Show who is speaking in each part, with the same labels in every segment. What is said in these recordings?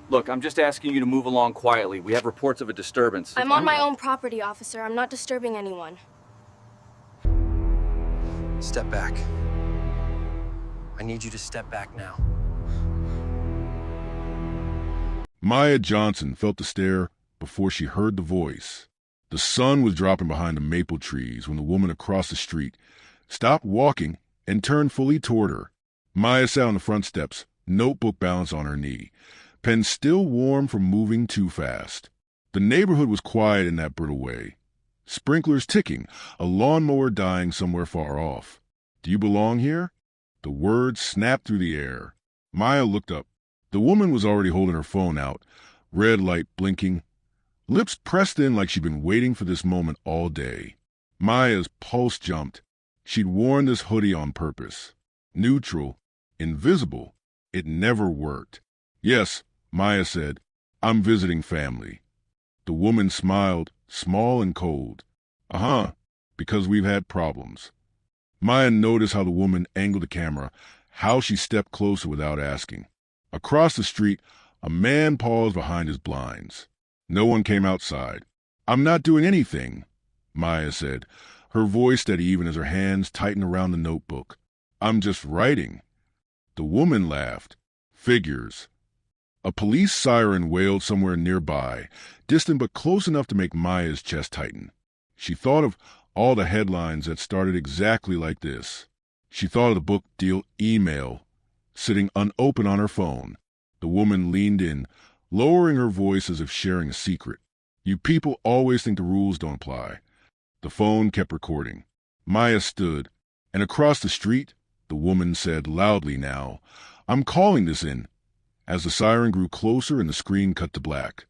Speaker 1: Look, I'm just asking you to move along quietly. We have reports of a disturbance.
Speaker 2: I'm on my own property, officer. I'm not disturbing anyone.
Speaker 3: Step back. I need you to step back now.
Speaker 4: Maya Johnson felt the stare before she heard the voice. The sun was dropping behind the maple trees when the woman across the street stopped walking and turned fully toward her. Maya sat on the front steps, notebook balanced on her knee, pen still warm from moving too fast. The neighborhood was quiet in that brittle way. Sprinklers ticking, a lawnmower dying somewhere far off. "Do you belong here?" The words snapped through the air. Maya looked up. The woman was already holding her phone out, red light blinking, lips pressed in like she'd been waiting for this moment all day. Maya's pulse jumped. She'd worn this hoodie on purpose. Neutral, invisible. It never worked. "Yes," Maya said, "I'm visiting family." The woman smiled, small and cold. "Uh-huh, because we've had problems." Maya noticed how the woman angled the camera, how she stepped closer without asking. Across the street, a man paused behind his blinds. No one came outside. "I'm not doing anything," Maya said, her voice steady even as her hands tightened around the notebook. "I'm just writing." The woman laughed. "Figures." A police siren wailed somewhere nearby, distant but close enough to make Maya's chest tighten. She thought of all the headlines that started exactly like this. She thought of the book deal email sitting unopened on her phone. The woman leaned in, lowering her voice as if sharing a secret. "You people always think the rules don't apply." The phone kept recording. Maya stood, and across the street, the woman said loudly now, "I'm calling this in." As the siren grew closer and the screen cut to black,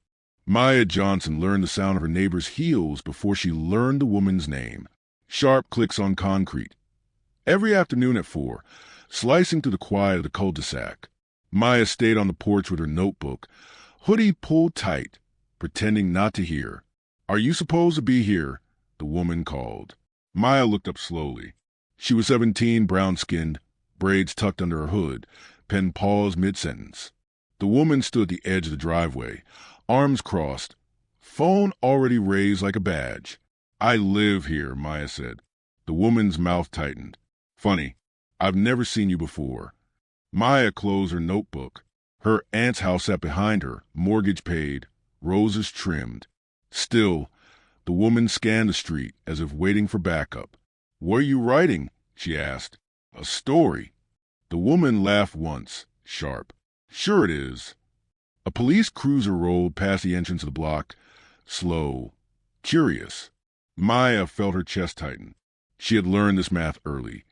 Speaker 4: Maya Johnson learned the sound of her neighbor's heels before she learned the woman's name. Sharp clicks on concrete. Every afternoon at 4, slicing through the quiet of the cul-de-sac, Maya stayed on the porch with her notebook, hoodie pulled tight, pretending not to hear. "Are you supposed to be here?" the woman called. Maya looked up slowly. She was 17, brown-skinned, braids tucked under her hood, pen paused mid-sentence. The woman stood at the edge of the driveway, arms crossed, phone already raised like a badge. "I live here," Maya said. The woman's mouth tightened. "Funny, I've never seen you before." Maya closed her notebook. Her aunt's house sat behind her, mortgage paid, roses trimmed. Still, the woman scanned the street as if waiting for backup. "What are you writing?" she asked. "A story." The woman laughed once, sharp. "Sure it is." A police cruiser rolled past the entrance of the block, slow, curious. Maya felt her chest tighten. She had learned this math early.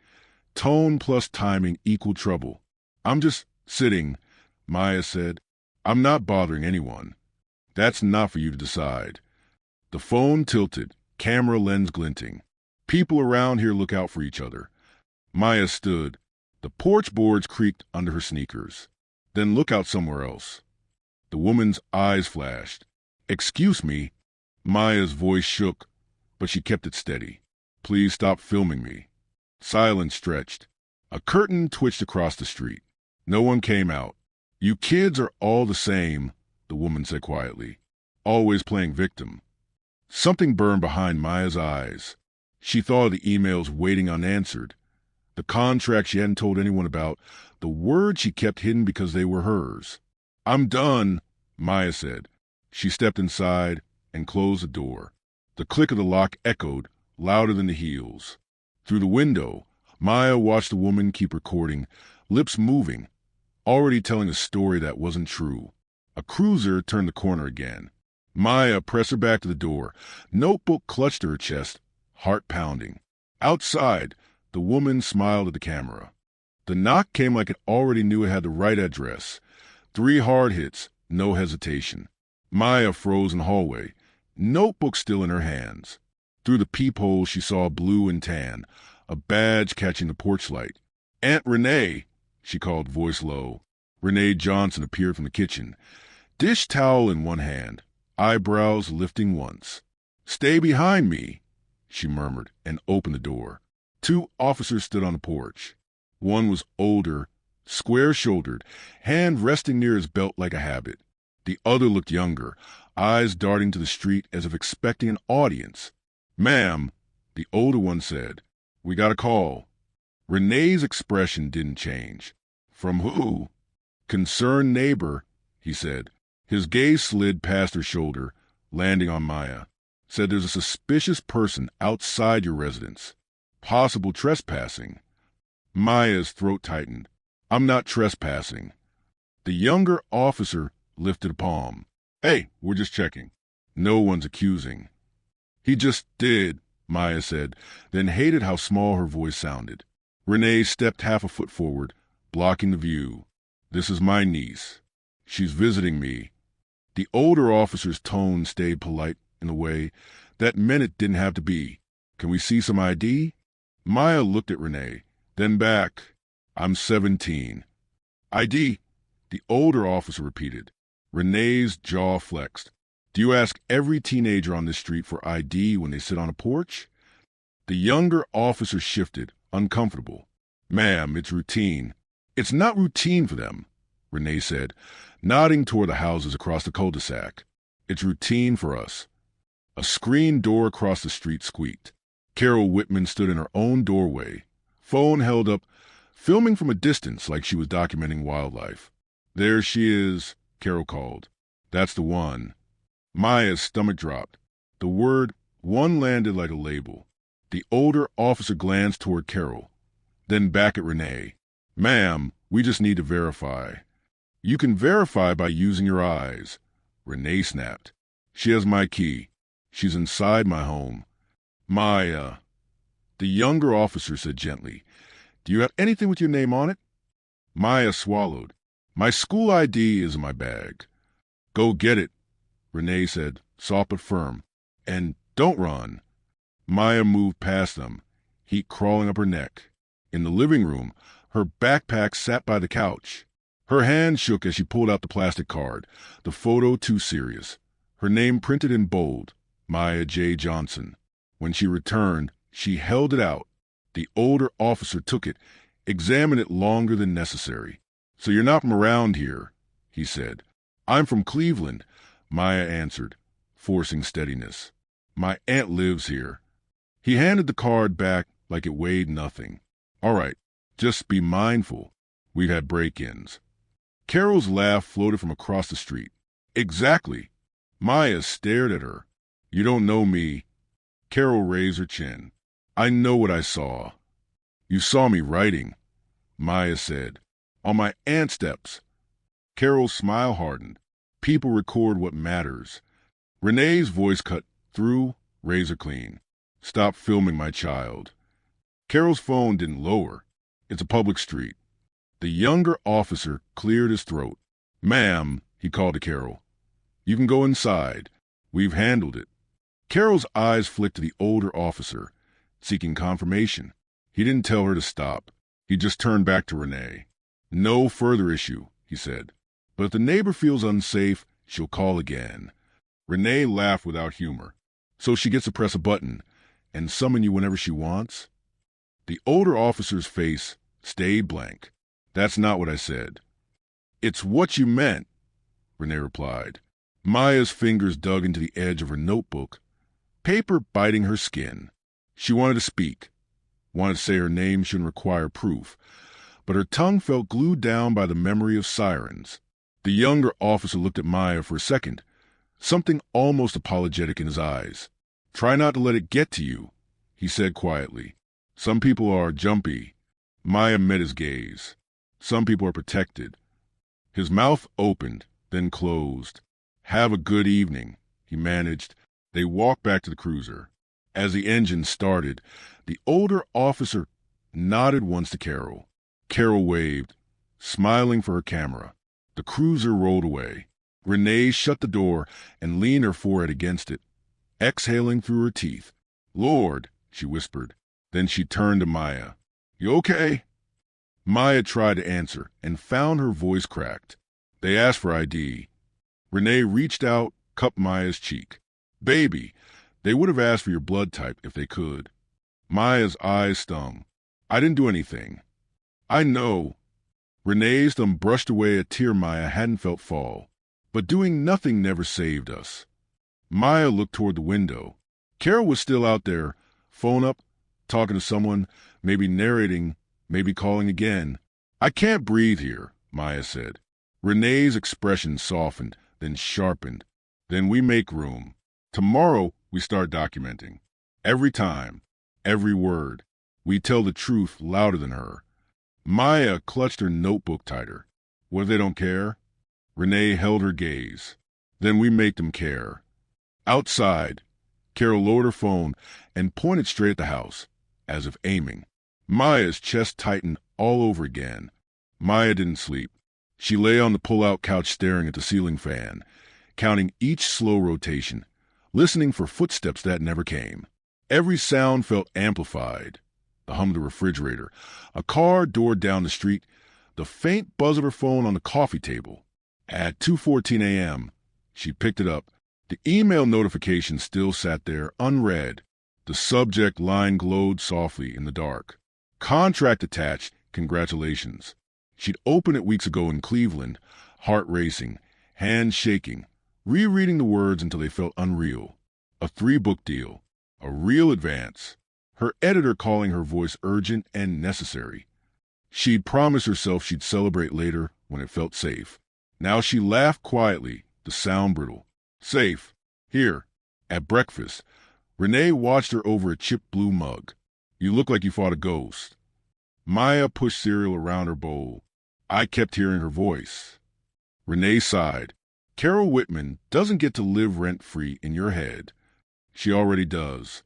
Speaker 4: Tone plus timing equaled trouble. "I'm just sitting," Maya said. "I'm not bothering anyone." "That's not for you to decide." The phone tilted, camera lens glinting. "People around here look out for each other." Maya stood. The porch boards creaked under her sneakers. "Then look out somewhere else." The woman's eyes flashed. "Excuse me." Maya's voice shook, but she kept it steady. "Please stop filming me." Silence stretched. A curtain twitched across the street. No one came out. "You kids are all the same," the woman said quietly. "Always playing victim." Something burned behind Maya's eyes. She thought of the emails waiting unanswered, the contract she hadn't told anyone about, the words she kept hidden because they were hers. "I'm done," Maya said. She stepped inside and closed the door. The click of the lock echoed, louder than the heels. Through the window, Maya watched the woman keep recording, lips moving, already telling a story that wasn't true. A cruiser turned the corner again. Maya pressed her back to the door, notebook clutched to her chest, heart pounding. Outside, the woman smiled at the camera. The knock came like it already knew it had the right address. 3 hard hits, no hesitation. Maya froze in the hallway, notebook still in her hands. Through the peephole she saw blue and tan, a badge catching the porch light. "Aunt Renee," she called, voice low. Renee Johnson appeared from the kitchen, dish towel in one hand, eyebrows lifting once. "Stay behind me," she murmured, and opened the door. 2 officers stood on the porch. One was older, square-shouldered, hand resting near his belt like a habit. The other looked younger, eyes darting to the street as if expecting an audience. "Ma'am," the older one said, "we got a call." Renee's expression didn't change. "From who?" "Concerned neighbor," he said. His gaze slid past her shoulder, landing on Maya. "Said there's a suspicious person outside your residence. Possible trespassing." Maya's throat tightened. "I'm not trespassing." The younger officer lifted a palm. "Hey, we're just checking. No one's accusing." "He just did," Maya said, then hated how small her voice sounded. Renee stepped half a foot forward, blocking the view. "This is my niece. She's visiting me." The older officer's tone stayed polite in a way that meant it didn't have to be. "Can we see some ID?" Maya looked at Renee, then back. "I'm 17. "ID," the older officer repeated. Renee's jaw flexed. "Do you ask every teenager on this street for ID when they sit on a porch?" The younger officer shifted, uncomfortable. "Ma'am, it's routine." "It's not routine for them," Renee said, nodding toward the houses across the cul-de-sac. "It's routine for us." A screen door across the street squeaked. Carol Whitman stood in her own doorway, phone held up, filming from a distance like she was documenting wildlife. "There she is," Carol called. "That's the one." Maya's stomach dropped. The word "one" landed like a label. The older officer glanced toward Carol, then back at Renee. "Ma'am, we just need to verify." "You can verify by using your eyes," Renee snapped. "She has my key. She's inside my home." "Maya," the younger officer said gently, "do you have anything with your name on it?" Maya swallowed. "My school ID is in my bag." "Go get it," Renee said, soft but firm. "And don't run." Maya moved past them, heat crawling up her neck. In the living room, her backpack sat by the couch. Her hand shook as she pulled out the plastic card, the photo too serious. Her name printed in bold, Maya J. Johnson. When she returned, she held it out. The older officer took it, examined it longer than necessary. "So you're not from around here," he said. "I'm from Cleveland," Maya answered, forcing steadiness. "My aunt lives here." He handed the card back like it weighed nothing. "All right, just be mindful. We've had break-ins." Carol's laugh floated from across the street. "Exactly." Maya stared at her. "You don't know me." Carol raised her chin. "I know what I saw." "You saw me writing," Maya said. "On my aunt's steps." Carol's smile hardened. "People record what matters." Renee's voice cut through, razor clean. "Stop filming my child." Carol's phone didn't lower. "It's a public street." The younger officer cleared his throat. "Ma'am," he called to Carol, "you can go inside. We've handled it." Carol's eyes flicked to the older officer, seeking confirmation. He didn't tell her to stop. He just turned back to Renee. "No further issue," he said. "But if the neighbor feels unsafe, she'll call again." Renee laughed without humor. "So she gets to press a button and summon you whenever she wants?" The older officer's face stayed blank. "That's not what I said." "It's what you meant," Renee replied. Maya's fingers dug into the edge of her notebook, paper biting her skin. She wanted to speak, wanted to say her name shouldn't require proof, but her tongue felt glued down by the memory of sirens. The younger officer looked at Maya for a second, something almost apologetic in his eyes. "Try not to let it get to you," he said quietly. "Some people are jumpy." Maya met his gaze. "Some people are protected." His mouth opened, then closed. "Have a good evening," he managed. They walked back to the cruiser. As the engine started, the older officer nodded once to Carol. Carol waved, smiling for her camera. The cruiser rolled away. Renee shut the door and leaned her forehead against it, exhaling through her teeth. "Lord," she whispered. Then she turned to Maya. "You okay?" Maya tried to answer and found her voice cracked. "They asked for ID." Renee reached out, cupped Maya's cheek. "Baby, they would have asked for your blood type if they could." Maya's eyes stung. "I didn't do anything." "I know." Renee's thumb brushed away a tear Maya hadn't felt fall. But doing nothing never saved us. Maya looked toward the window. Carol was still out there, phone up, talking to someone, maybe narrating, maybe calling again. I can't breathe here, Maya said. Renee's expression softened, then sharpened. Then we make room. Tomorrow we start documenting. Every time, every word. We tell the truth louder than her. Maya clutched her notebook tighter. What if they don't care? Renee held her gaze. Then we make them care. Outside, Carol lowered her phone and pointed straight at the house, as if aiming. Maya's chest tightened all over again. Maya didn't sleep. She lay on the pull-out couch staring at the ceiling fan, counting each slow rotation, listening for footsteps that never came. Every sound felt amplified. The hum of the refrigerator, a car door down the street, the faint buzz of her phone on the coffee table. At 2:14 a.m., she picked it up. The email notification still sat there, unread. The subject line glowed softly in the dark. Contract attached, congratulations. She'd opened it weeks ago in Cleveland, heart racing, hands shaking, rereading the words until they felt unreal. A 3-book deal, a real advance. Her editor calling her voice urgent and necessary. She'd promised herself she'd celebrate later when it felt safe. Now she laughed quietly, the sound brittle. Safe. Here. At breakfast. Renee watched her over a chipped blue mug. You look like you fought a ghost. Maya pushed cereal around her bowl. I kept hearing her voice. Renee sighed. Carol Whitman doesn't get to live rent-free in your head. She already does.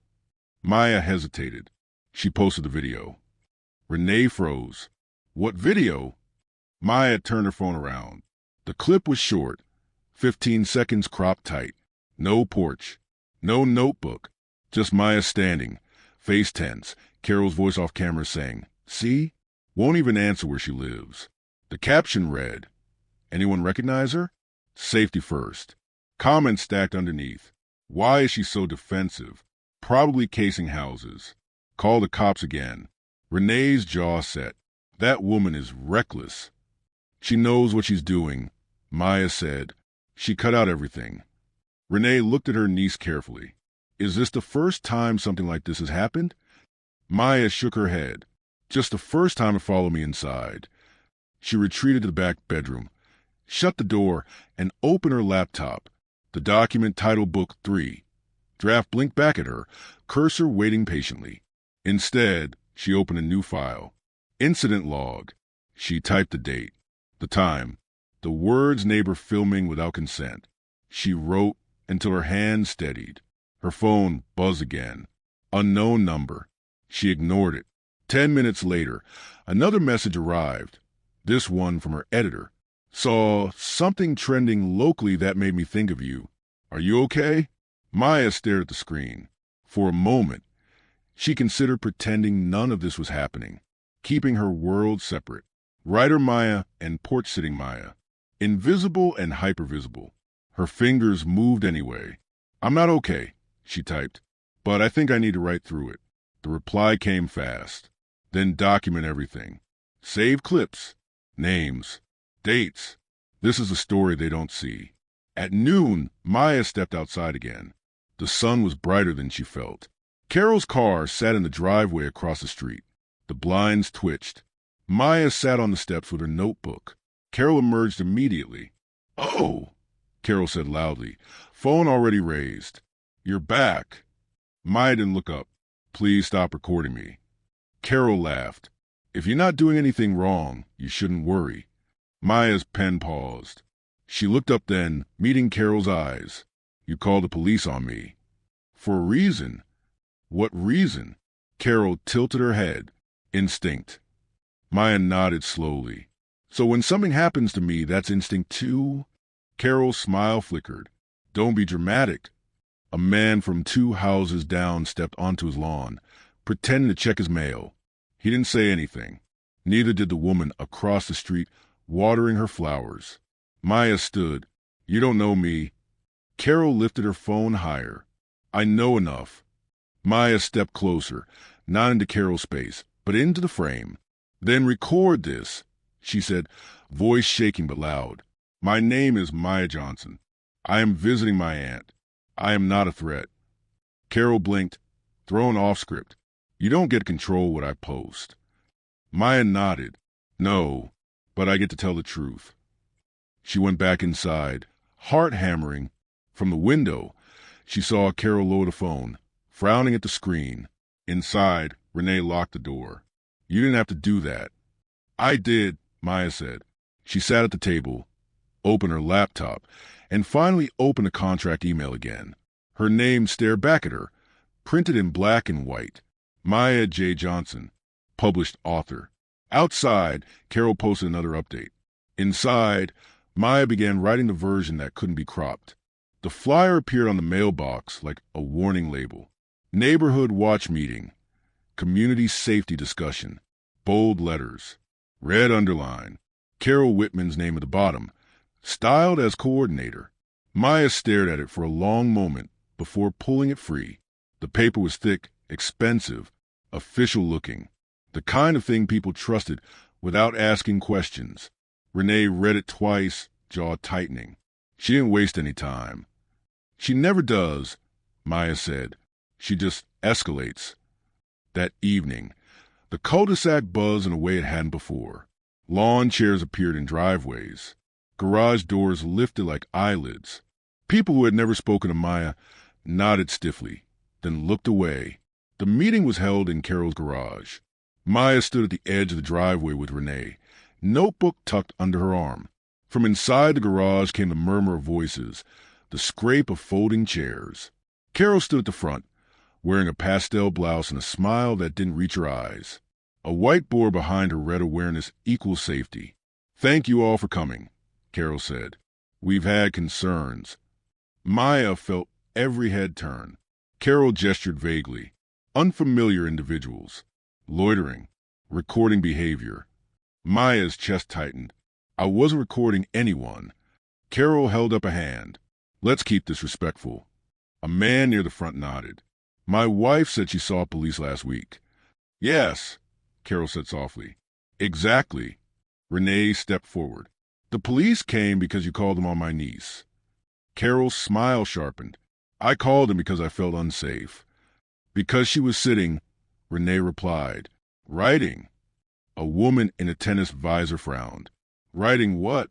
Speaker 4: Maya hesitated. She posted the video. Renee froze. What video? Maya turned her phone around. The clip was short, 15 seconds cropped tight. No porch, no notebook, just Maya standing, face tense, Carol's voice off camera saying, "See? Won't even answer where she lives." The caption read, "Anyone recognize her? Safety first." Comments stacked underneath. Why is she so defensive? Probably casing houses. Call the cops again. Renee's jaw set. That woman is reckless. She knows what she's doing, Maya said. She cut out everything. Renee looked at her niece carefully. Is this the first time something like this has happened? Maya shook her head. Just the first time to follow me inside. She retreated to the back bedroom, shut the door, and opened her laptop. The document titled Book 3. Draft blinked back at her, cursor waiting patiently. Instead, she opened a new file. Incident log. She typed the date, the time, the words neighbor filming without consent. She wrote until her hand steadied. Her phone buzzed again. Unknown number. She ignored it. 10 minutes later, another message arrived. This one from her editor. Saw something trending locally that made me think of you. Are you okay? Maya stared at the screen. For a moment, she considered pretending none of this was happening, keeping her world separate. Writer Maya and porch-sitting Maya. Invisible and hypervisible. Her fingers moved anyway. I'm not okay, she typed, but I think I need to write through it. The reply came fast. Then document everything. Save clips, names, dates. This is a story they don't see. At noon, Maya stepped outside again. The sun was brighter than she felt. Carol's car sat in the driveway across the street. The blinds twitched. Maya sat on the steps with her notebook. Carol emerged immediately. Oh, Carol said loudly, phone already raised. You're back. Maya didn't look up. Please stop recording me. Carol laughed. If you're not doing anything wrong, you shouldn't worry. Maya's pen paused. She looked up then, meeting Carol's eyes. You called the police on me. For a reason. What reason? Carol tilted her head. Instinct. Maya nodded slowly. So when something happens to me, that's instinct too? Carol's smile flickered. Don't be dramatic. A man from 2 houses down stepped onto his lawn, pretending to check his mail. He didn't say anything. Neither did the woman across the street, watering her flowers. Maya stood. You don't know me. Carol lifted her phone higher. I know enough. Maya stepped closer, not into Carol's space, but into the frame. Then record this, she said, voice shaking but loud. My name is Maya Johnson. I am visiting my aunt. I am not a threat. Carol blinked, thrown off script. You don't get to control what I post. Maya nodded. No, but I get to tell the truth. She went back inside, heart hammering. From the window, she saw Carol lower the phone, frowning at the screen. Inside, Renee locked the door. You didn't have to do that. I did, Maya said. She sat at the table, opened her laptop, and finally opened the contract email again. Her name stared back at her, printed in black and white. Maya J. Johnson, published author. Outside, Carol posted another update. Inside, Maya began writing the version that couldn't be cropped. The flyer appeared on the mailbox like a warning label. Neighborhood watch meeting. Community safety discussion. Bold letters. Red underline. Carol Whitman's name at the bottom. Styled as coordinator. Maya stared at it for a long moment before pulling it free. The paper was thick, expensive, official-looking. The kind of thing people trusted without asking questions. Renee read it twice, jaw tightening. She didn't waste any time. She never does, Maya said. She just escalates. That evening, the cul-de-sac buzzed in a way it hadn't before. Lawn chairs appeared in driveways. Garage doors lifted like eyelids. People who had never spoken to Maya nodded stiffly, then looked away. The meeting was held in Carol's garage. Maya stood at the edge of the driveway with Renee, notebook tucked under her arm. From inside the garage came the murmur of voices, the scrape of folding chairs. Carol stood at the front, wearing a pastel blouse and a smile that didn't reach her eyes. A whiteboard behind her read awareness equals safety. Thank you all for coming, Carol said. We've had concerns. Maya felt every head turn. Carol gestured vaguely. Unfamiliar individuals. Loitering. Recording behavior. Maya's chest tightened. I wasn't recording anyone. Carol held up a hand. Let's keep this respectful. A man near the front nodded. My wife said she saw police last week. Yes, Carol said softly. Exactly. Renee stepped forward. The police came because you called them on my niece. Carol's smile sharpened. I called them because I felt unsafe. Because she was sitting, Renee replied. Writing. A woman in a tennis visor frowned. Writing what?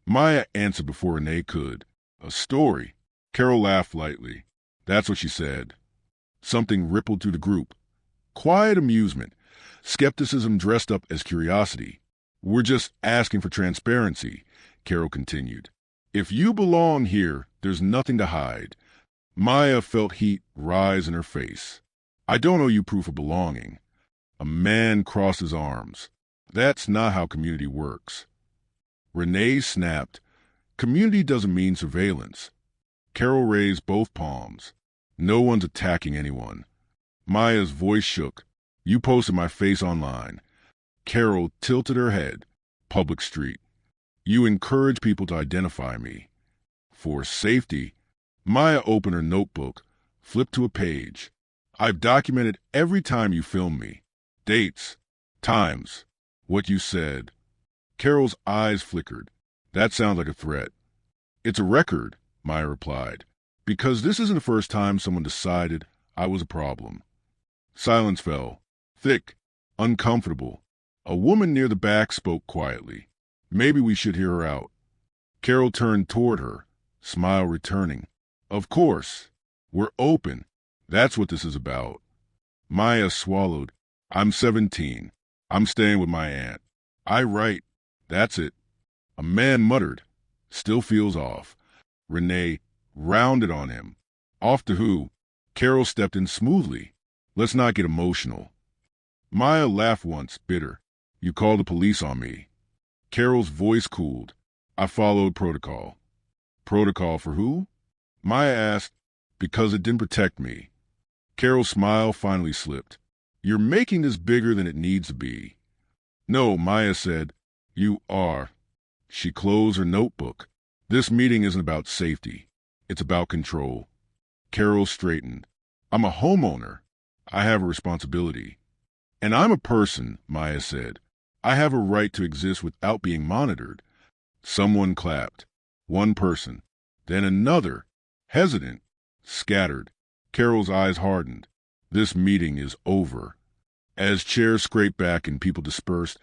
Speaker 4: Maya answered before Renee could. A story. Carol laughed lightly. That's what she said. Something rippled through the group. Quiet amusement. Skepticism dressed up as curiosity. We're just asking for transparency, Carol continued. If you belong here, there's nothing to hide. Maya felt heat rise in her face. I don't owe you proof of belonging. A man crossed his arms. That's not how community works. Renee snapped. Community doesn't mean surveillance. Carol raised both palms. No one's attacking anyone. Maya's voice shook. You posted my face online. Carol tilted her head. Public street. You encourage people to identify me. For safety. Maya opened her notebook, flipped to a page. I've documented every time you filmed me. Dates. Times. What you said. Carol's eyes flickered. That sounds like a threat. It's a record, Maya replied, because this isn't the first time someone decided I was a problem. Silence fell. Thick. Uncomfortable. A woman near the back spoke quietly. Maybe we should hear her out. Carol turned toward her, smile returning. Of course. We're open. That's what this is about. Maya swallowed. I'm 17. I'm staying with my aunt. I write. That's it. A man muttered. Still feels off. Renee rounded on him. Off to who? Carol stepped in smoothly. Let's not get emotional. Maya laughed once, bitter. You called the police on me. Carol's voice cooled. I followed protocol. Protocol for who? Maya asked. Because it didn't protect me. Carol's smile finally slipped. You're making this bigger than it needs to be. No, Maya said. You are. She closed her notebook. This meeting isn't about safety. It's about control. Carol straightened. I'm a homeowner. I have a responsibility. And I'm a person, Maya said. I have a right to exist without being monitored. Someone clapped. One person. Then another. Hesitant. Scattered. Carol's eyes hardened. This meeting is over. As chairs scraped back and people dispersed,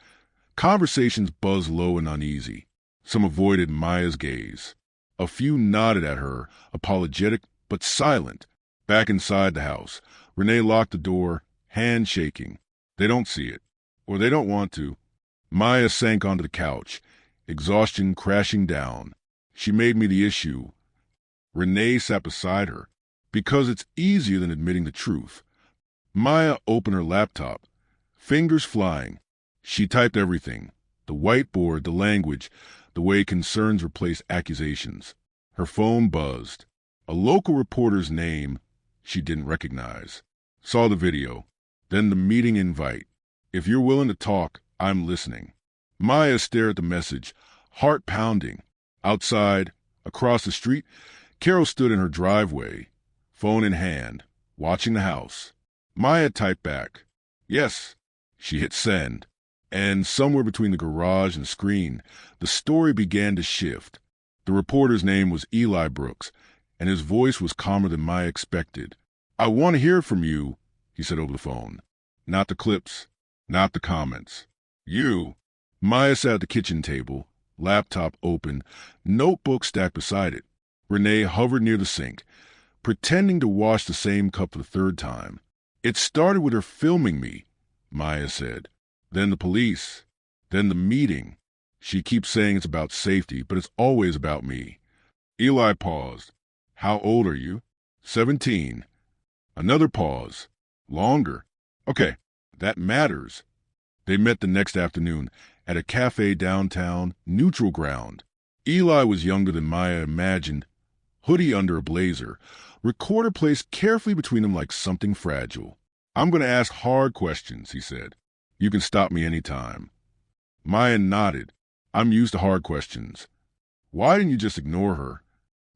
Speaker 4: conversations buzzed low and uneasy. Some avoided Maya's gaze. A few nodded at her, apologetic but silent. Back inside the house, Renee locked the door, hand shaking. They don't see it. Or they don't want to. Maya sank onto the couch, exhaustion crashing down. She made me the issue. Renee sat beside her, because it's easier than admitting the truth. Maya opened her laptop, fingers flying. She typed everything, the whiteboard, the language, the way concerns replace accusations. Her phone buzzed. A local reporter's name she didn't recognize. Saw the video, then the meeting invite. If you're willing to talk, I'm listening. Maya stared at the message, heart pounding. Outside, across the street, Carol stood in her driveway, phone in hand, watching the house. Maya typed back, "Yes." She hit send. And somewhere between the garage and screen, the story began to shift. The reporter's name was Eli Brooks, and his voice was calmer than Maya expected. "I want to hear from you," he said over the phone. "Not the clips, not the comments. You." Maya sat at the kitchen table, laptop open, notebook stacked beside it. Renee hovered near the sink, pretending to wash the same cup for the third time. "It started with her filming me," Maya said. "Then the police. Then the meeting. She keeps saying it's about safety, but it's always about me." Eli paused. "How old are you?" 17. Another pause. Longer. "Okay, that matters." They met the next afternoon at a cafe downtown, neutral ground. Eli was younger than Maya imagined, hoodie under a blazer, recorder placed carefully between them like something fragile. "I'm going to ask hard questions," he said. "You can stop me anytime." Maya nodded. "I'm used to hard questions." "Why didn't you just ignore her?"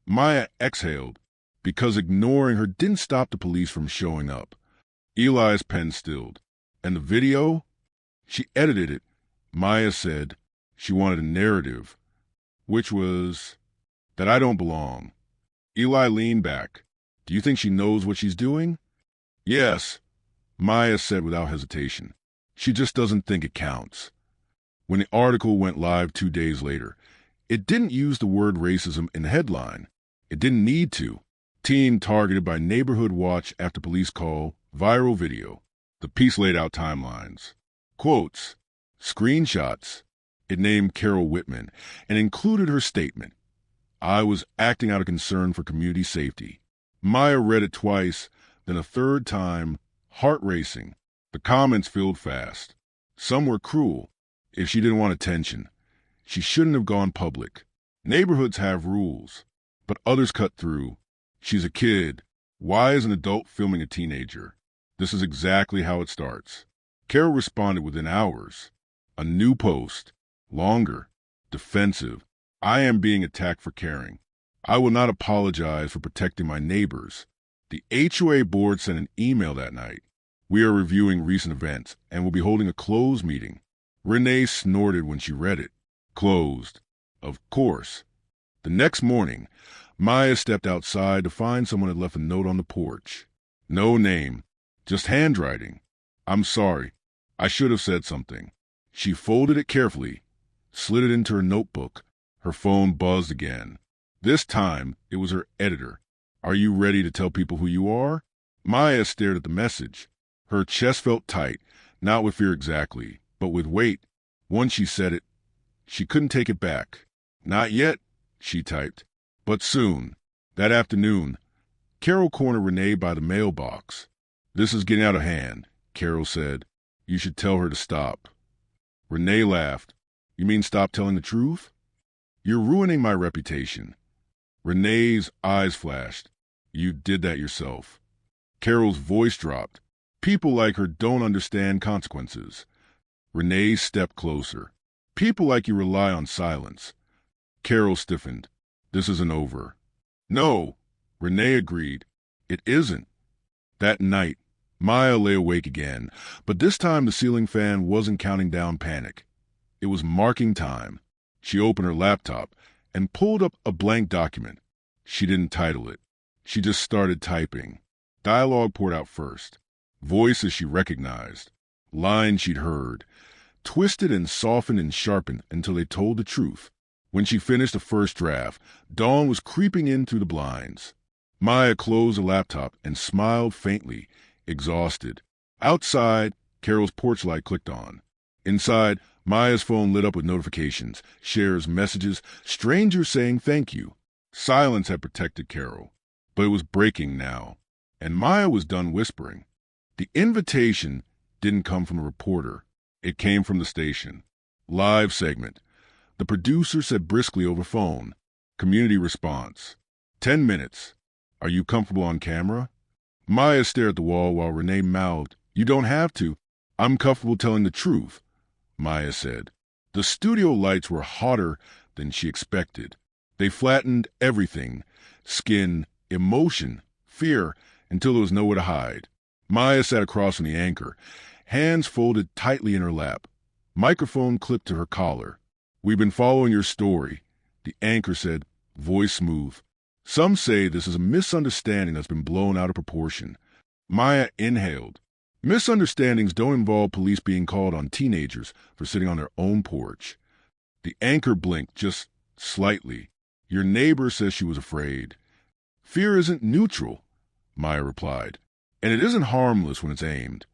Speaker 4: Maya exhaled, because ignoring her didn't stop the police from showing up. Eli's pen stilled. "And the video?" "She edited it." Maya said she wanted a narrative, which was that I don't belong. Eli leaned back. "Do you think she knows what she's doing?" "Yes," Maya said without hesitation. "She just doesn't think it counts." When the article went live 2 days later, it didn't use the word racism in the headline. It didn't need to. Teen targeted by neighborhood watch after police call, viral video. The piece laid out timelines. Quotes, screenshots. It named Carol Whitman and included her statement. "I was acting out of concern for community safety." Maya read it twice, then a third time, heart racing. The comments filled fast. Some were cruel. If she didn't want attention, she shouldn't have gone public. Neighborhoods have rules, but others cut through. She's a kid. Why is an adult filming a teenager? This is exactly how it starts. Carol responded within hours. A new post. Longer. Defensive. "I am being attacked for caring. I will not apologize for protecting my neighbors." The HOA board sent an email that night. "We are reviewing recent events and will be holding a closed meeting." Renee snorted when she read it. Closed. Of course. The next morning, Maya stepped outside to find someone had left a note on the porch. No name, just handwriting. "I'm sorry. I should have said something." She folded it carefully, slid it into her notebook. Her phone buzzed again. This time, it was her editor. "Are you ready to tell people who you are?" Maya stared at the message. Her chest felt tight, not with fear exactly, but with weight. Once she said it, she couldn't take it back. "Not yet," she typed. "But soon." That afternoon, Carol cornered Renee by the mailbox. "This is getting out of hand," Carol said. "You should tell her to stop." Renee laughed. "You mean stop telling the truth?" "You're ruining my reputation." Renee's eyes flashed. "You did that yourself." Carol's voice dropped. "People like her don't understand consequences." Renee stepped closer. "People like you rely on silence." Carol stiffened. "This isn't over." "No," Renee agreed. "It isn't." That night, Maya lay awake again, but this time the ceiling fan wasn't counting down panic. It was marking time. She opened her laptop and pulled up a blank document. She didn't title it. She just started typing. Dialogue poured out first. Voices she recognized. Lines she'd heard. Twisted and softened and sharpened until they told the truth. When she finished the first draft, dawn was creeping in through the blinds. Maya closed the laptop and smiled faintly, exhausted. Outside, Carol's porch light clicked on. Inside, Maya's phone lit up with notifications, shares, messages, strangers saying thank you. Silence had protected Carol, but it was breaking now, and Maya was done whispering. The invitation didn't come from a reporter. It came from the station. Live segment. The producer said briskly over phone. Community response. 10 minutes. Are you comfortable on camera? Maya stared at the wall while Renee mouthed, "You don't have to. I'm comfortable telling the truth," Maya said. The studio lights were hotter than she expected. They flattened everything, skin, emotion, fear, until there was nowhere to hide. Maya sat across from the anchor, hands folded tightly in her lap. Microphone clipped to her collar. "We've been following your story," the anchor said, voice smooth. "Some say this is a misunderstanding that's been blown out of proportion." Maya inhaled. Misunderstandings don't involve police being called on teenagers for sitting on their own porch. The anchor blinked just slightly. "Your neighbor says she was afraid." "Fear isn't neutral," Maya replied, "and it isn't harmless when it's aimed."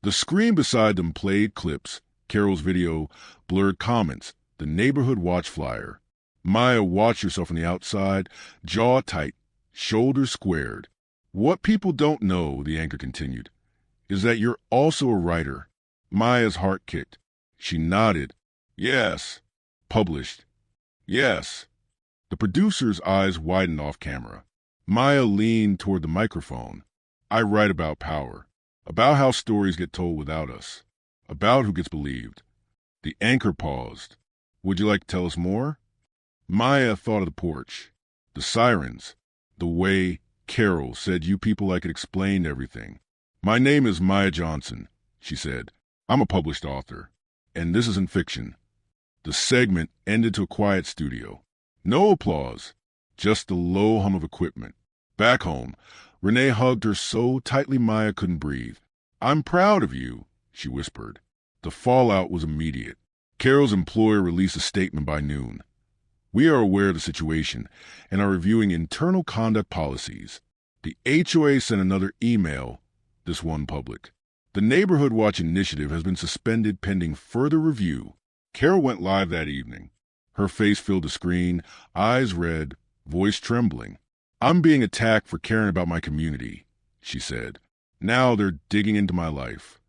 Speaker 4: The screen beside them played clips, Carol's video, blurred comments, the neighborhood watch flyer. Maya watched herself from the outside, jaw tight, shoulders squared. "What people don't know," the anchor continued, "is that you're also a writer." Maya's heart kicked. She nodded. "Yes." "Published." "Yes." The producer's eyes widened off camera. Maya leaned toward the microphone. "I write about power, about how stories get told without us, about who gets believed." The anchor paused. "Would you like to tell us more?" Maya thought of the porch, the sirens, the way Carol said you people I could explain everything. "My name is Maya Johnson," she said. "I'm a published author, and this isn't fiction." The segment ended to a quiet studio. No applause, just the low hum of equipment. Back home, Renee hugged her so tightly Maya couldn't breathe. "I'm proud of you," she whispered. The fallout was immediate. Carol's employer released a statement by noon. "We are aware of the situation and are reviewing internal conduct policies." The HOA sent another email, this one public. "The Neighborhood Watch initiative has been suspended pending further review." Carol went live that evening. Her face filled the screen, eyes red, voice trembling. "I'm being attacked for caring about my community," she said. "Now they're digging into my life."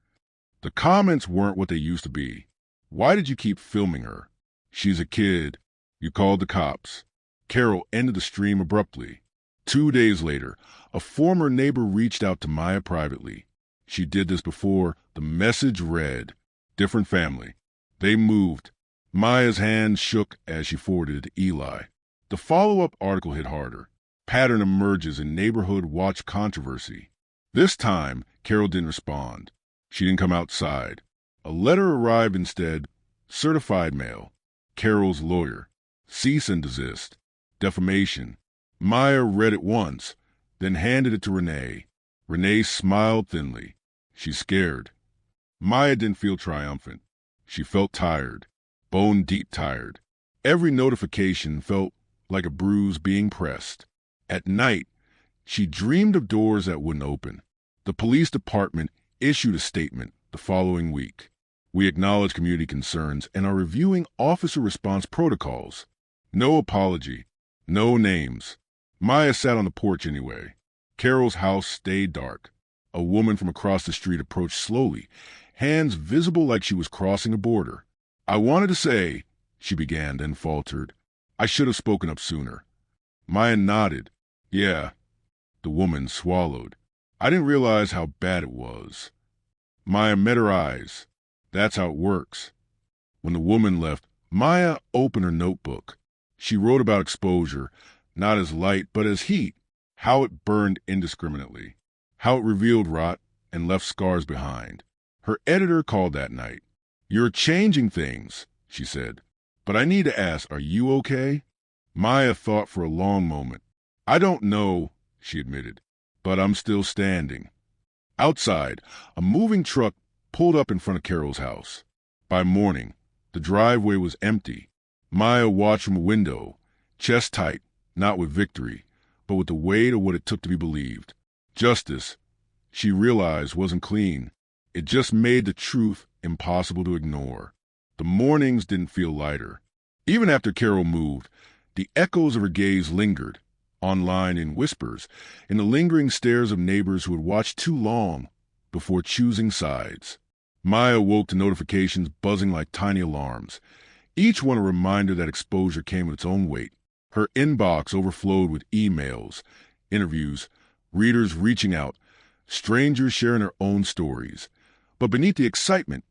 Speaker 4: The comments weren't what they used to be. "Why did you keep filming her? She's a kid. You called the cops." Carol ended the stream abruptly. 2 days later, a former neighbor reached out to Maya privately. She did this before. The message read, "Different family. They moved." Maya's hand shook as she forwarded it to Eli. The follow-up article hit harder. Pattern emerges in neighborhood watch controversy. This time, Carol didn't respond. She didn't come outside. A letter arrived instead, certified mail. Carol's lawyer. Cease and desist. Defamation. Maya read it once, then handed it to Renee. Renee smiled thinly. She's scared. Maya didn't feel triumphant. She felt tired, bone-deep tired. Every notification felt like a bruise being pressed. At night, she dreamed of doors that wouldn't open. The police department issued a statement the following week. "We acknowledge community concerns and are reviewing officer response protocols." No apology, no names. Maya sat on the porch anyway. Carol's house stayed dark. A woman from across the street approached slowly, hands visible like she was crossing a border. "I wanted to say," she began, then faltered, "I should have spoken up sooner." Maya nodded. "Yeah." The woman swallowed. "I didn't realize how bad it was." Maya met her eyes. "That's how it works." When the woman left, Maya opened her notebook. She wrote about exposure, not as light, but as heat, how it burned indiscriminately, how it revealed rot and left scars behind. Her editor called that night. "You're changing things," she said. But I need to ask, are you okay? Maya thought for a long moment. I don't know, she admitted, but I'm still standing. Outside, a moving truck pulled up in front of Carol's house. By morning, the driveway was empty. Maya watched from a window, chest tight, not with victory, but with the weight of what it took to be believed. Justice, she realized, wasn't clean. It just made the truth impossible to ignore. The mornings didn't feel lighter. Even after Carol moved, the echoes of her gaze lingered, online in whispers, in the lingering stares of neighbors who had watched too long before choosing sides. Maya woke to notifications buzzing like tiny alarms, each one a reminder that exposure came with its own weight. Her inbox overflowed with emails, interviews, readers reaching out, strangers sharing their own stories. But beneath the excitement,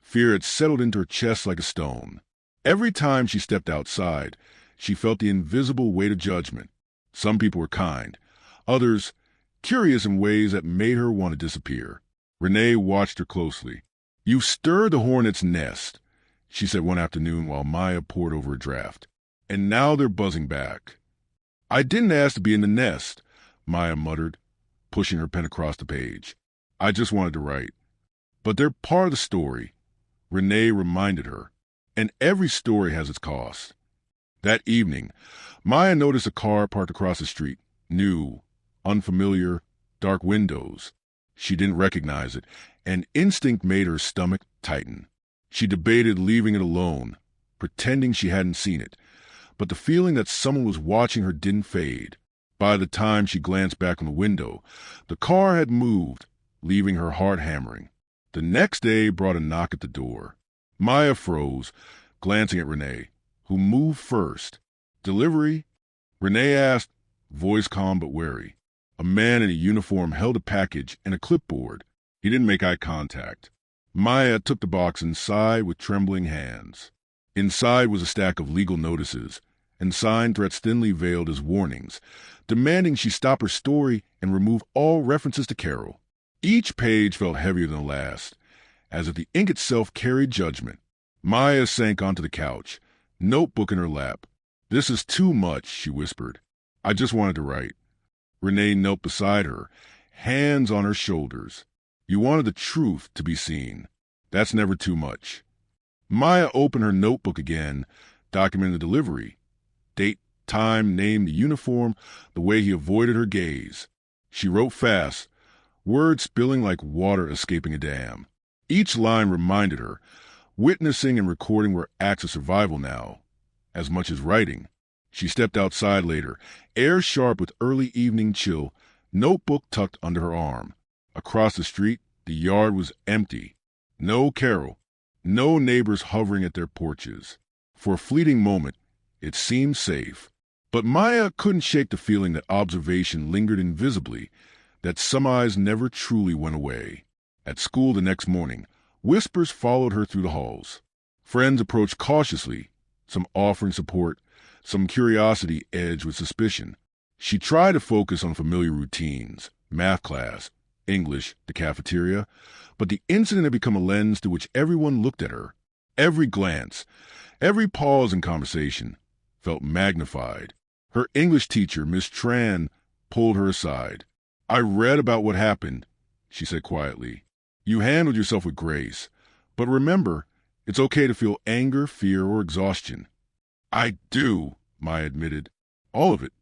Speaker 4: fear had settled into her chest like a stone. Every time she stepped outside, she felt the invisible weight of judgment. Some people were kind, others curious in ways that made her want to disappear. Renee watched her closely. "You stirred the hornet's nest," she said one afternoon while Maya pored over a draft. "And now they're buzzing back." "I didn't ask to be in the nest," Maya muttered, pushing her pen across the page. "I just wanted to write." "But they're part of the story," Renee reminded her. "And every story has its cost." That evening, Maya noticed a car parked across the street. New, unfamiliar, dark windows. She didn't recognize it, and instinct made her stomach tighten. She debated leaving it alone, pretending she hadn't seen it, but the feeling that someone was watching her didn't fade. By the time she glanced back from the window, the car had moved, leaving her heart hammering. The next day brought a knock at the door. Maya froze, glancing at Renee, who moved first. "Delivery?" Renee asked, voice calm but wary. A man in a uniform held a package and a clipboard. He didn't make eye contact. Maya took the box inside with trembling hands. Inside was a stack of legal notices and signed threats thinly veiled as warnings, demanding she stop her story and remove all references to Carol. Each page felt heavier than the last, as if the ink itself carried judgment. Maya sank onto the couch, notebook in her lap. "This is too much," she whispered. "I just wanted to write." Renee knelt beside her, hands on her shoulders. "You wanted the truth to be seen. That's never too much." Maya opened her notebook again, documenting the delivery. Date, time, name, the uniform, the way he avoided her gaze. She wrote fast, words spilling like water escaping a dam. Each line reminded her, witnessing and recording were acts of survival now, as much as writing. She stepped outside later, air sharp with early evening chill, notebook tucked under her arm. Across the street, the yard was empty. No Carol, no neighbors hovering at their porches. For a fleeting moment, it seemed safe. But Maya couldn't shake the feeling that observation lingered invisibly, that some eyes never truly went away. At school the next morning, whispers followed her through the halls. Friends approached cautiously, some offering support, some curiosity edged with suspicion. She tried to focus on familiar routines, math class, English, the cafeteria, but the incident had become a lens through which everyone looked at her. Every glance, every pause in conversation, felt magnified. Her English teacher, Miss Tran, pulled her aside. "I read about what happened," she said quietly. "You handled yourself with grace. But remember, it's okay to feel anger, fear, or exhaustion." "I do," Maya admitted. "All of it."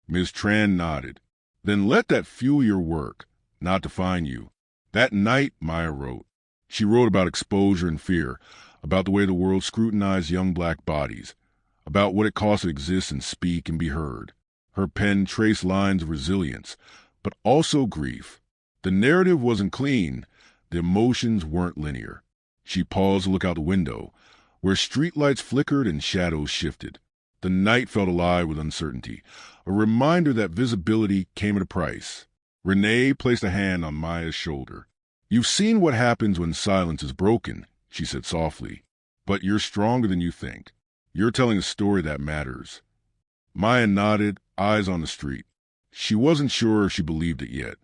Speaker 4: Ms. Tran nodded. "Then let that fuel your work, not define you." That night, Maya wrote. She wrote about exposure and fear, about the way the world scrutinized young black bodies, about what it cost to exist and speak and be heard. Her pen traced lines of resilience, but also grief. The narrative wasn't clean. The emotions weren't linear. She paused to look out the window, where streetlights flickered and shadows shifted. The night felt alive with uncertainty, a reminder that visibility came at a price. Renee placed a hand on Maya's shoulder. "You've seen what happens when silence is broken," she said softly. "But you're stronger than you think. You're telling a story that matters." Maya nodded, eyes on the street. She wasn't sure if she believed it yet.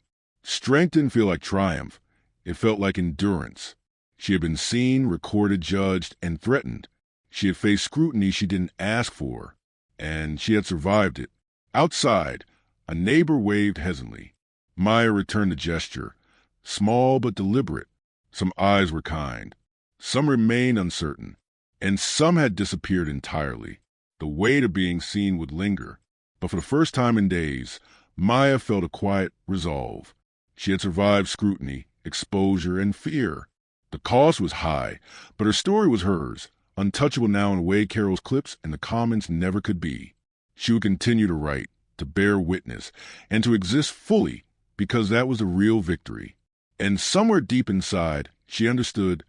Speaker 4: Strength didn't feel like triumph. It felt like endurance. She had been seen, recorded, judged, and threatened. She had faced scrutiny she didn't ask for, and she had survived it. Outside, a neighbor waved hesitantly. Maya returned the gesture, small but deliberate. Some eyes were kind. Some remained uncertain, and some had disappeared entirely. The weight of being seen would linger, but for the first time in days, Maya felt a quiet resolve. She had survived scrutiny, exposure, and fear. The cost was high, but her story was hers, untouchable now in a way Carol's clips and the comments never could be. She would continue to write, to bear witness, and to exist fully, because that was the real victory. And somewhere deep inside, she understood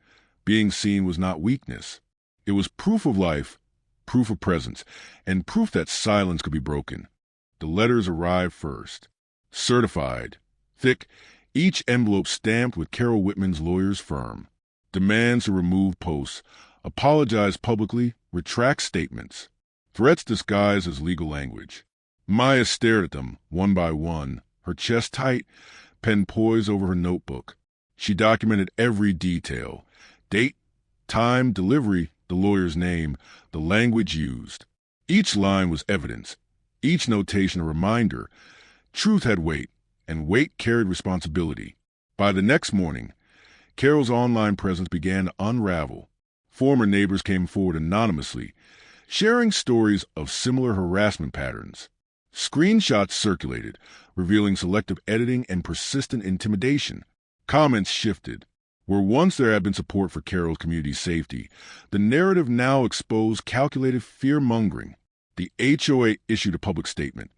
Speaker 4: being seen was not weakness. It was proof of life, proof of presence, and proof that silence could be broken. The letters arrived first. Certified, thick, each envelope stamped with Carol Whitman's lawyer's firm. Demands to remove posts, apologize publicly, retract statements. Threats disguised as legal language. Maya stared at them, one by one, her chest tight, pen poised over her notebook. She documented every detail. Date, time, delivery, the lawyer's name, the language used. Each line was evidence, each notation a reminder. Truth had weight, and weight carried responsibility. By the next morning, Carol's online presence began to unravel. Former neighbors came forward anonymously, sharing stories of similar harassment patterns. Screenshots circulated, revealing selective editing and persistent intimidation. Comments shifted. Where once there had been support for Carol's community safety, the narrative now exposed calculated fear-mongering. The HOA issued a public statement,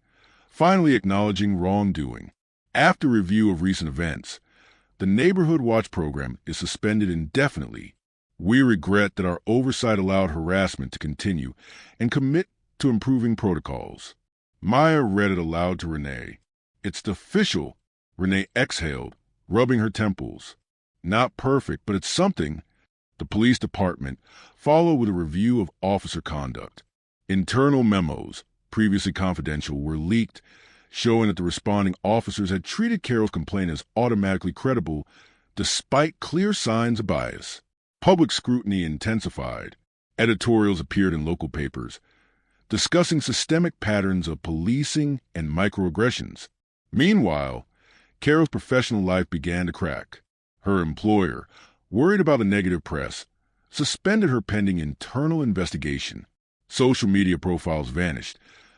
Speaker 4: finally acknowledging wrongdoing. After review of recent events, the Neighborhood Watch program is suspended indefinitely. We regret that our oversight allowed harassment to continue and commit to improving protocols. Maya read it aloud to Renee. It's official. Renee exhaled, rubbing her temples. Not perfect, but it's something. The police department followed with a review of officer conduct. Internal memos, previously confidential, were leaked, showing that the responding officers had treated Carol's complaint as automatically credible, despite clear signs of bias. Public scrutiny intensified. Editorials appeared in local papers, discussing systemic patterns of policing and microaggressions. Meanwhile, Carol's professional life began to crack. Her employer, worried about the negative press, suspended her pending internal investigation. Social media profiles vanished,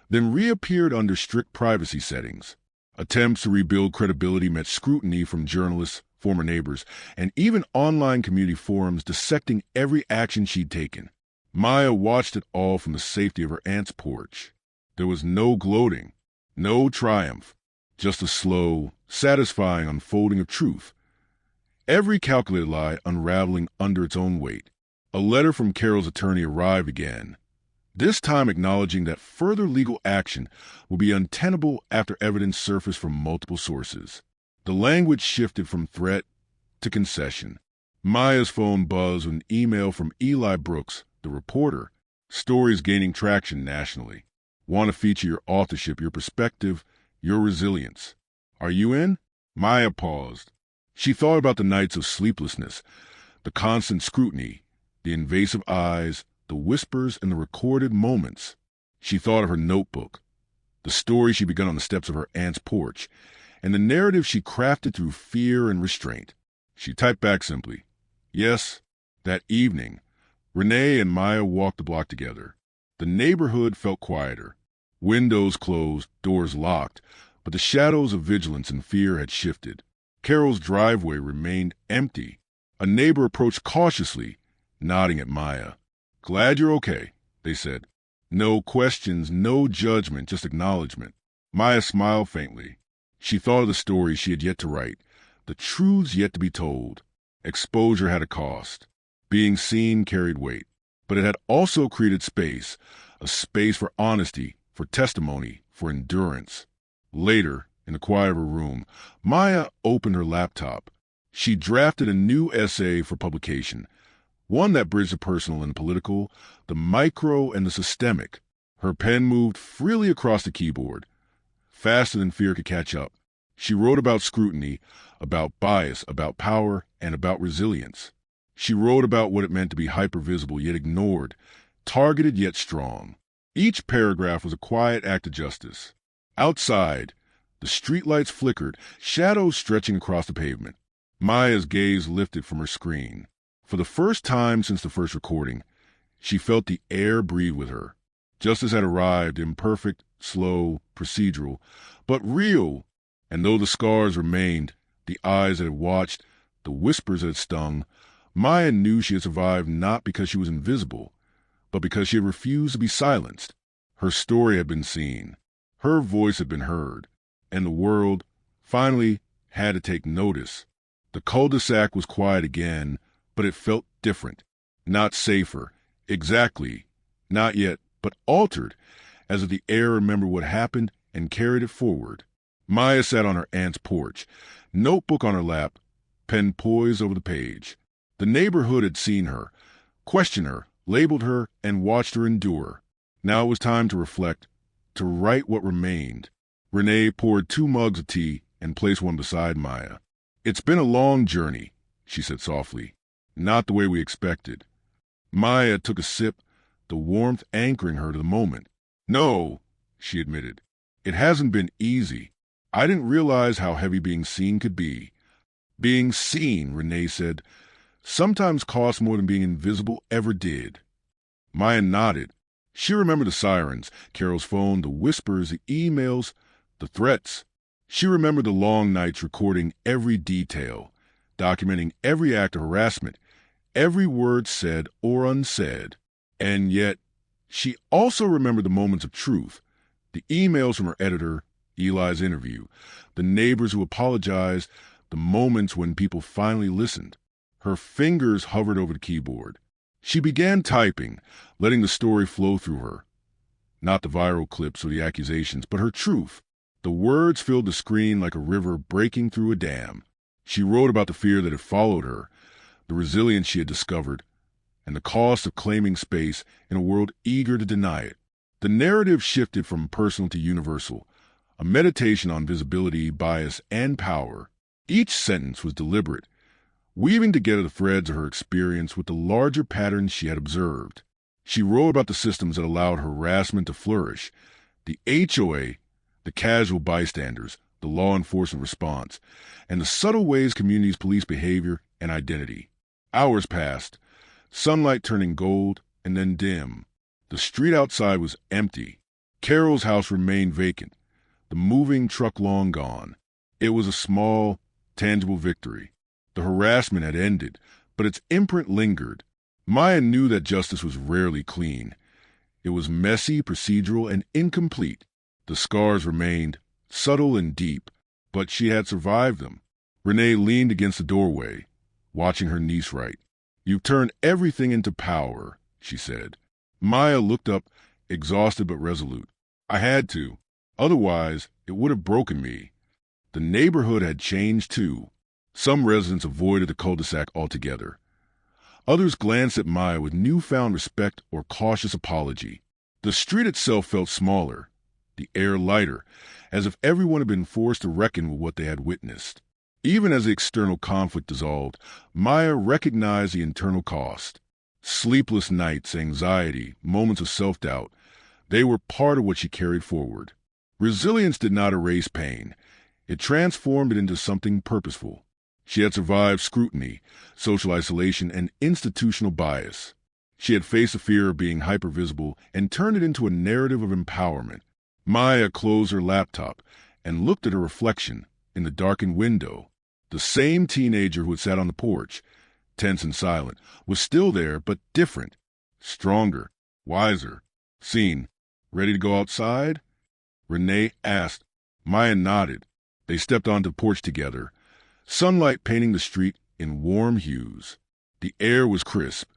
Speaker 4: then reappeared under strict privacy settings. Attempts to rebuild credibility met scrutiny from journalists, former neighbors, and even online community forums dissecting every action she'd taken. Maya watched it all from the safety of her aunt's porch. There was no gloating, no triumph, just a slow, satisfying unfolding of truth. Every calculated lie unraveling under its own weight. A letter from Carol's attorney arrived again, this time acknowledging that further legal action would be untenable after evidence surfaced from multiple sources. The language shifted from threat to concession. Maya's phone buzzed with an email from Eli Brooks, the reporter. Stories gaining traction nationally. Want to feature your authorship, your perspective, your resilience. Are you in? Maya paused. She thought about the nights of sleeplessness, the constant scrutiny, the invasive eyes, the whispers and the recorded moments. She thought of her notebook, the story she begun on the steps of her aunt's porch, and the narrative she crafted through fear and restraint. She typed back simply, yes. That evening, Renee and Maya walked the block together. The neighborhood felt quieter. Windows closed, doors locked, but the shadows of vigilance and fear had shifted. Carol's driveway remained empty. A neighbor approached cautiously, nodding at Maya. Glad you're okay, they said. No questions, no judgment, just acknowledgement. Maya smiled faintly. She thought of the stories she had yet to write, the truths yet to be told. Exposure had a cost. Being seen carried weight. But it had also created space, a space for honesty, for testimony, for endurance. Later, in the quiet of her room, Maya opened her laptop. She drafted a new essay for publication, one that bridged the personal and the political, the micro and the systemic. Her pen moved freely across the keyboard, faster than fear could catch up. She wrote about scrutiny, about bias, about power, and about resilience. She wrote about what it meant to be hypervisible yet ignored, targeted yet strong. Each paragraph was a quiet act of justice. Outside, the streetlights flickered, shadows stretching across the pavement. Maya's gaze lifted from her screen. For the first time since the first recording, she felt the air breathe with her. Justice had arrived, imperfect, slow, procedural, but real. And though the scars remained, the eyes that had watched, the whispers that had stung, Maya knew she had survived not because she was invisible, but because she had refused to be silenced. Her story had been seen. Her voice had been heard. And the world, finally, had to take notice. The cul-de-sac was quiet again, but it felt different. Not safer. Exactly. Not yet, but altered, as if the air remembered what happened and carried it forward. Maya sat on her aunt's porch, notebook on her lap, pen poised over the page. The neighborhood had seen her, questioned her, labeled her, and watched her endure. Now it was time to reflect, to write what remained. Renee poured 2 mugs of tea and placed one beside Maya. "It's been a long journey," she said softly. "Not the way we expected." Maya took a sip, the warmth anchoring her to the moment. "No," she admitted. "It hasn't been easy. I didn't realize how heavy being seen could be." "Being seen," Renee said, "sometimes costs more than being invisible ever did." Maya nodded. She remembered the sirens, Carol's phone, the whispers, the emails, the threats. She remembered the long nights recording every detail, documenting every act of harassment, every word said or unsaid. And yet, she also remembered the moments of truth, the emails from her editor, Eli's interview, the neighbors who apologized, the moments when people finally listened. Her fingers hovered over the keyboard. She began typing, letting the story flow through her. Not the viral clips or the accusations, but her truth. The words filled the screen like a river breaking through a dam. She wrote about the fear that had followed her, the resilience she had discovered, and the cost of claiming space in a world eager to deny it. The narrative shifted from personal to universal, a meditation on visibility, bias, and power. Each sentence was deliberate, weaving together the threads of her experience with the larger patterns she had observed. She wrote about the systems that allowed harassment to flourish, the HOA, the casual bystanders, the law enforcement response, and the subtle ways communities police behavior and identity. Hours passed, sunlight turning gold and then dim. The street outside was empty. Carol's house remained vacant, the moving truck long gone. It was a small, tangible victory. The harassment had ended, but its imprint lingered. Maya knew that justice was rarely clean. It was messy, procedural, and incomplete. The scars remained, subtle and deep, but she had survived them. Renee leaned against the doorway, watching her niece write. "You've turned everything into power," she said. Maya looked up, exhausted but resolute. "I had to. Otherwise, it would have broken me." The neighborhood had changed, too. Some residents avoided the cul-de-sac altogether. Others glanced at Maya with newfound respect or cautious apology. The street itself felt smaller, the air lighter, as if everyone had been forced to reckon with what they had witnessed. Even as the external conflict dissolved, Maya recognized the internal cost. Sleepless nights, anxiety, moments of self-doubt, they were part of what she carried forward. Resilience did not erase pain. It transformed it into something purposeful. She had survived scrutiny, social isolation, and institutional bias. She had faced the fear of being hypervisible and turned it into a narrative of empowerment. Maya closed her laptop and looked at her reflection in the darkened window. The same teenager who had sat on the porch, tense and silent, was still there, but different, stronger, wiser, seen. "Ready to go outside?" Renee asked. Maya nodded. They stepped onto the porch together, sunlight painting the street in warm hues. The air was crisp,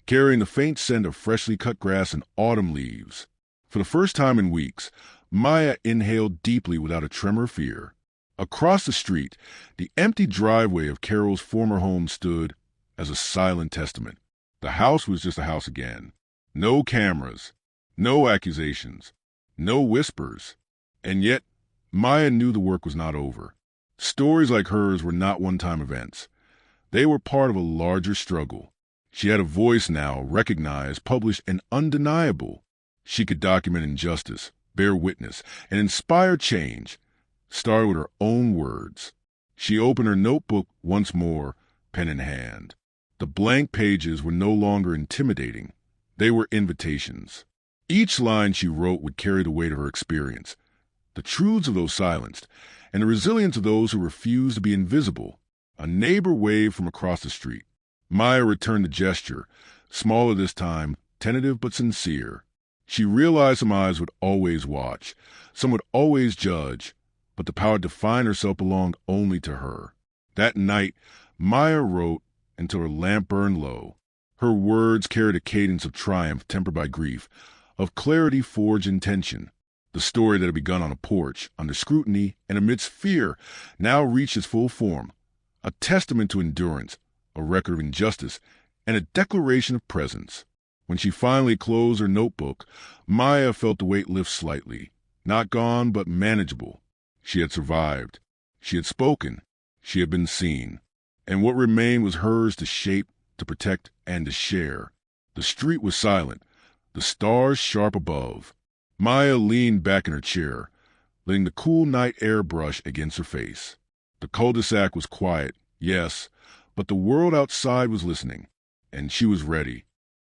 Speaker 4: carrying the faint scent of freshly cut grass and autumn leaves. For the first time in weeks, Maya inhaled deeply without a tremor of fear. Across the street, the empty driveway of Carol's former home stood as a silent testament. The house was just a house again. No cameras, no accusations, no whispers. And yet, Maya knew the work was not over. Stories like hers were not one-time events. They were part of a larger struggle. She had a voice now, recognized, published, and undeniable. She could document injustice, bear witness, and inspire change. Started with her own words. She opened her notebook once more, pen in hand. The blank pages were no longer intimidating. They were invitations. Each line she wrote would carry the weight of her experience, the truths of those silenced, and the resilience of those who refused to be invisible. A neighbor waved from across the street. Maya returned the gesture, smaller this time, tentative but sincere. She realized some eyes would always watch, some would always judge, but the power to define herself belonged only to her. That night, Maya wrote until her lamp burned low. Her words carried a cadence of triumph tempered by grief, of clarity forged in tension. The story that had begun on a porch, under scrutiny, and amidst fear, now reached its full form, a testament to endurance, a record of injustice, and a declaration of presence. When she finally closed her notebook, Maya felt the weight lift slightly. Not gone, but manageable. She had survived. She had spoken. She had been seen. And what remained was hers to shape, to protect, and to share. The street was silent, the stars sharp above. Maya leaned back in her chair, letting the cool night air brush against her face. The cul-de-sac was quiet, yes, but the world outside was listening, and she was ready.